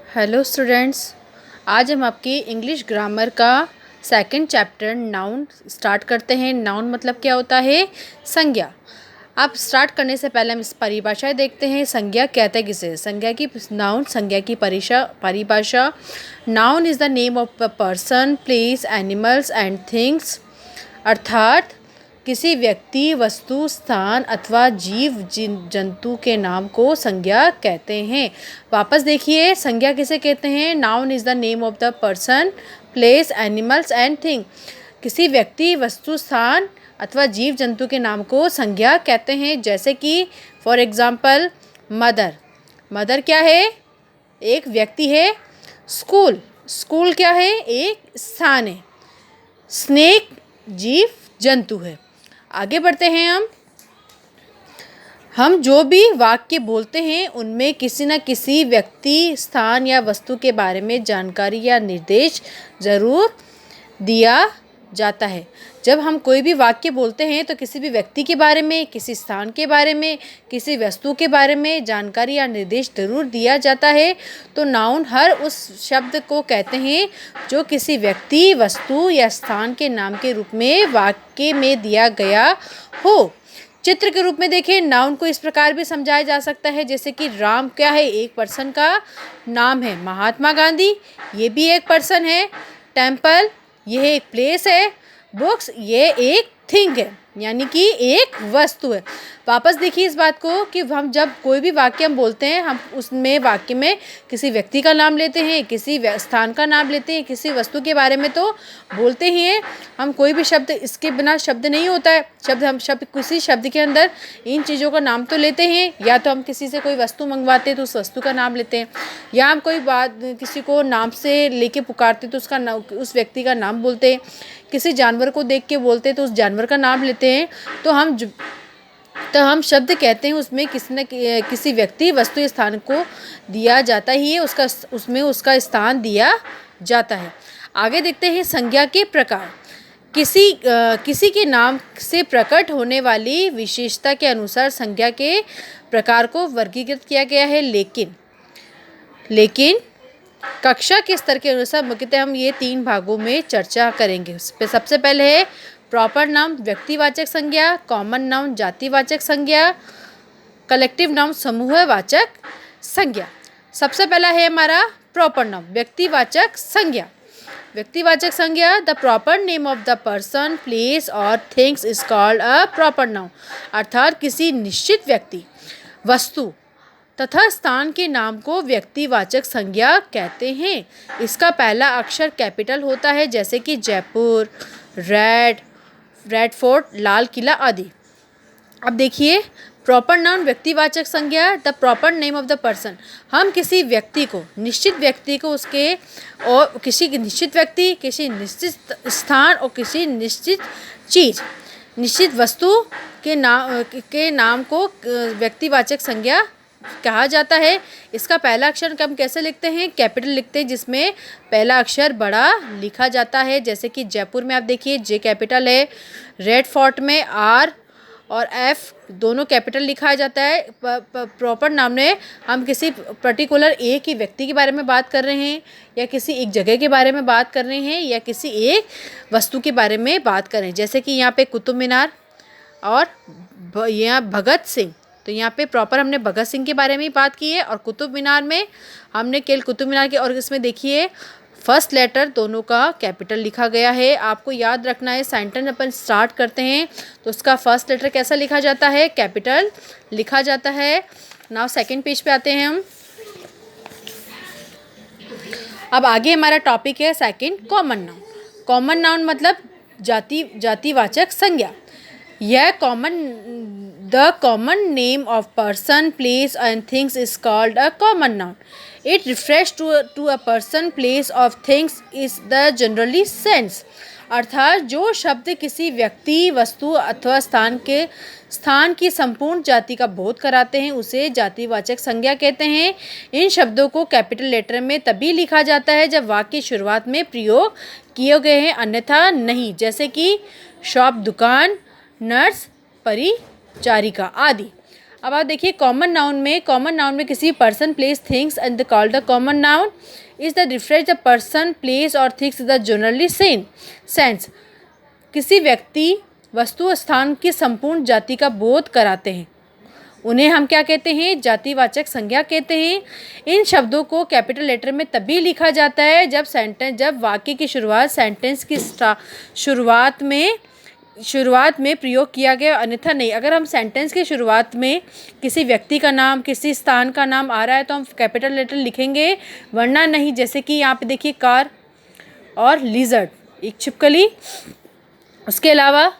Hello students. आज हम आपकी इंग्लिश ग्रामर का सेकंड चैप्टर नाउन स्टार्ट करते हैं। नाउन मतलब क्या होता है? संज्ञा। आप स्टार्ट करने से पहले हम इस परिभाषाएं देखते हैं। संज्ञा कहते हैं किसे? संज्ञा की नाउन संज्ञा की परिभाषा। Noun is the name of a person, place, animals and things. अर्थात किसी व्यक्ति, वस्तु, स्थान अथवा जीव जंतु के नाम को संज्ञा कहते हैं। वापस देखिए, संज्ञा किसे कहते हैं? Noun is the name of the person, place, animals and thing. किसी व्यक्ति, वस्तु, स्थान अथवा जीव जंतु के नाम को संज्ञा कहते हैं। जैसे कि फॉर एग्जाम्पल मदर। मदर क्या है? एक व्यक्ति है। स्कूल, स्कूल क्या है? एक स्थान है। स्नेक जीव जंतु है। आगे बढ़ते हैं। हम जो भी वाक्य बोलते हैं उनमें किसी न किसी व्यक्ति, स्थान या वस्तु के बारे में जानकारी या निर्देश ज़रूर दिया जाता है। जब हम कोई भी वाक्य बोलते हैं तो किसी भी व्यक्ति के बारे में, किसी स्थान के बारे में, किसी वस्तु के बारे में जानकारी या निर्देश ज़रूर दिया जाता है। तो नाउन हर उस शब्द को कहते हैं जो किसी व्यक्ति, वस्तु या स्थान के नाम के रूप में वाक्य में दिया गया हो। चित्र के रूप में देखें, नाउन को इस प्रकार भी समझाया जा सकता है जैसे कि राम क्या है? एक पर्सन का नाम है। महात्मा गांधी, ये भी एक पर्सन है। टेम्पल, यह एक प्लेस है। बुक्स, ये एक थिंग है, यानी कि एक वस्तु है। वापस देखिए इस बात को कि हम जब कोई भी वाक्य हम बोलते हैं, हम उसमें वाक्य में किसी व्यक्ति का नाम लेते हैं, किसी स्थान का नाम लेते हैं, किसी वस्तु के बारे में तो बोलते ही हैं। हम कोई भी शब्द, इसके बिना शब्द नहीं होता है। हम किसी शब्द के अंदर इन चीज़ों का नाम तो लेते हैं। या तो हम किसी से कोई वस्तु मंगवाते हैं तो उस वस्तु का नाम लेते हैं, या हम कोई बात किसी को नाम से लेके पुकारते तो उस व्यक्ति का नाम बोलते हैं। किसी जानवर को देख के बोलते हैं तो उस जानवर का नाम लेते हैं। तो हम शब्द कहते हैं, उसमें किसी व्यक्ति, वस्तु या स्थान को दिया जाता ही है, उसका स्थान दिया जाता है। आगे देखते हैं संज्ञा के प्रकार। किसी के नाम से प्रकट होने वाली विशेषता के अनुसार संज्ञा के प्रकार को वर्गीकृत किया गया है। लेकिन कक्षा के स्तर के अनुसार मुख्यतः हम ये 3 भागों में चर्चा करेंगे। सबसे पहले है प्रॉपर नाउन, व्यक्तिवाचक संज्ञा। कॉमन नाउन, जातिवाचक संज्ञा। कलेक्टिव नाउन, समूहवाचक संज्ञा। सबसे पहला है हमारा प्रॉपर नाउन, व्यक्तिवाचक संज्ञा। व्यक्तिवाचक संज्ञा, the proper name of the person, place और things is called a proper noun. अर्थात किसी निश्चित व्यक्ति, वस्तु तथा स्थान के नाम को व्यक्तिवाचक संज्ञा कहते हैं। इसका पहला अक्षर कैपिटल होता है, जैसे कि जयपुर, रेड फोर्ट, लाल किला आदि। अब देखिए, प्रॉपर नाउन व्यक्तिवाचक संज्ञा, the proper name of the person. हम किसी व्यक्ति को, निश्चित व्यक्ति को, उसके और किसी निश्चित व्यक्ति, किसी निश्चित स्थान और किसी निश्चित चीज़, निश्चित वस्तु के नाम को व्यक्तिवाचक संज्ञा कहा जाता है। इसका पहला अक्षर हम कैसे लिखते हैं? कैपिटल लिखते हैं, जिसमें पहला अक्षर बड़ा लिखा जाता है। जैसे कि जयपुर में आप देखिए जे कैपिटल है, रेड फोर्ट में आर और एफ दोनों कैपिटल लिखा जाता है। प्रॉपर नाम में हम किसी पर्टिकुलर एक ही व्यक्ति के बारे में बात कर रहे हैं, या किसी एक जगह के बारे में बात कर रहे हैं, या किसी एक वस्तु के बारे में बात कर रहे हैं। जैसे कि यहाँ पे कुतुब मीनार और यहाँ भगत सिंह, तो यहाँ पे प्रॉपर हमने भगत सिंह के बारे में ही बात की है। और कुतुब मीनार में हमने केवल कुतुब मीनार के, और इसमें देखिए फर्स्ट लेटर दोनों का कैपिटल लिखा गया है। आपको याद रखना है, सेंटेंस अपन स्टार्ट करते हैं तो उसका फर्स्ट लेटर कैसा लिखा जाता है? कैपिटल लिखा जाता है। नाउ सेकंड पेज पे आते हैं हम। अब आगे हमारा टॉपिक है second, common noun. Common noun मतलब जातिवाचक संज्ञा। यह the common name of person, place and things is called a common noun. It refers to a person, place of things is the generally sense. अर्थात जो शब्द किसी व्यक्ति, वस्तु अथवा स्थान की संपूर्ण जाति का बोध कराते हैं उसे जातिवाचक संज्ञा कहते हैं। इन शब्दों को कैपिटल लेटर में तभी लिखा जाता है जब वाक्य की शुरुआत में प्रयोग किए गए हैं, अन्यथा नहीं। जैसे कि शॉप दुकान, नर्स परिचारिका आदि। अब आप देखिए कॉमन नाउन में किसी person place things and the called the common noun is the refresh the person place और things the generally same sense. किसी व्यक्ति वस्तु स्थान की संपूर्ण जाति का बोध कराते हैं, उन्हें हम क्या कहते हैं, जातिवाचक संज्ञा कहते हैं। इन शब्दों को कैपिटल लेटर में तभी लिखा जाता है जब वाक्य की शुरुआत सेंटेंस की शुरुआत में प्रयोग किया गया, अन्यथा नहीं। अगर हम सेंटेंस की शुरुआत में किसी व्यक्ति का नाम किसी स्थान का नाम आ रहा है तो हम कैपिटल लेटर लिखेंगे, वरना नहीं। जैसे कि यहाँ पे देखिए कार और लिजर्ड, एक छिपकली। उसके अलावा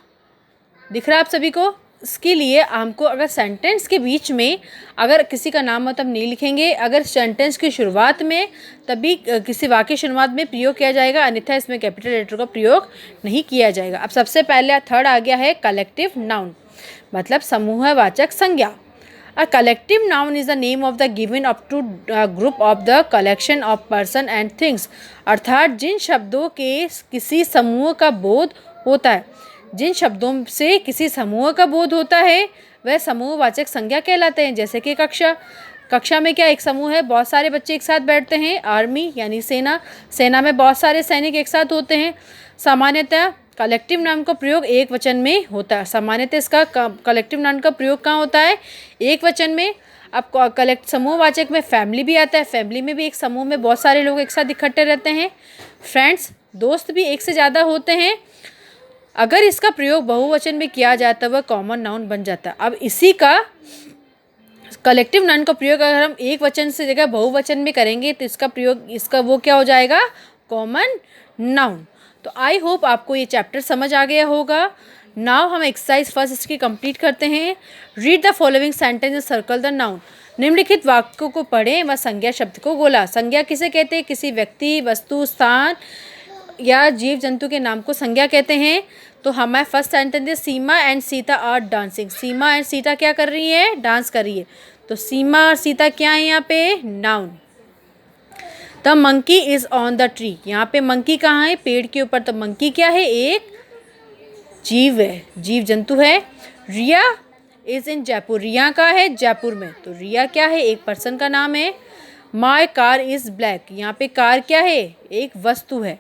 दिख रहा है आप सभी को, इसके लिए हमको अगर सेंटेंस के बीच में अगर किसी का नाम हो तब नहीं लिखेंगे, अगर सेंटेंस की शुरुआत में तभी किसी वाक्य शुरुआत में प्रयोग किया जाएगा, अन्यथा इसमें कैपिटल लेटर का प्रयोग नहीं किया जाएगा। अब सबसे पहले थर्ड आ गया है कलेक्टिव नाउन, मतलब समूहवाचक संज्ञा। A collective noun is the name of the given up to group of the collection of person and things, अर्थात जिन शब्दों के किसी समूह का बोध होता है, जिन शब्दों से किसी समूह का बोध होता है वह समूहवाचक संज्ञा कहलाते हैं। जैसे कि कक्षा में क्या एक समूह है, बहुत सारे बच्चे एक साथ बैठते हैं। आर्मी यानी सेना में बहुत सारे सैनिक एक साथ होते हैं। सामान्यतः कलेक्टिव नाउन का प्रयोग एक वचन में होता है। सामान्यतः इसका कलेक्टिव नाउन का प्रयोग कहाँ होता है, एक वचन में। अब समूहवाचक में फैमिली भी आता है, फैमिली में भी एक समूह में बहुत सारे लोग एक साथ इकट्ठे रहते हैं। फ्रेंड्स, दोस्त भी एक से ज़्यादा होते हैं। अगर इसका प्रयोग बहुवचन में किया जाता है वह कॉमन नाउन बन जाता है। अब इसी का कलेक्टिव नाउन का प्रयोग अगर हम एक वचन से जगह बहुवचन में करेंगे तो इसका वो क्या हो जाएगा, कॉमन नाउन। तो आई होप आपको ये चैप्टर समझ आ गया होगा। नाउ हम एक्सरसाइज फर्स्ट इसकी कंप्लीट करते हैं। Read the following sentence and circle the noun. निम्नलिखित वाक्यों को पढ़ें व संज्ञा शब्द को बोला। संज्ञा किसे कहते हैं, किसी व्यक्ति वस्तु स्थान या जीव जंतु के नाम को संज्ञा कहते हैं। तो हमारे फर्स्ट सेंटेंस है Seema and Sita are dancing. Seema and Sita क्या कर रही है, डांस कर रही है। तो सीमा और सीता क्या है यहाँ पे, noun. The monkey is on the tree, यहाँ पे मंकी कहाँ है, पेड़ के ऊपर। तो मंकी क्या है, एक जीव है, जीव जंतु है। रिया इज इन जयपुर, रिया का है जयपुर में। तो रिया क्या है, एक पर्सन का नाम है। माई कार इज ब्लैक, यहाँ पे कार क्या है, एक वस्तु है।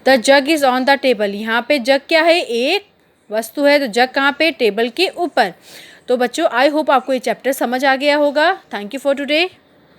The jug is on the table, यहाँ पे जग क्या है, एक वस्तु है। तो जग कहाँ पे, टेबल के ऊपर। तो बच्चों आई होप आपको ये चैप्टर समझ आ गया होगा। Thank you for today.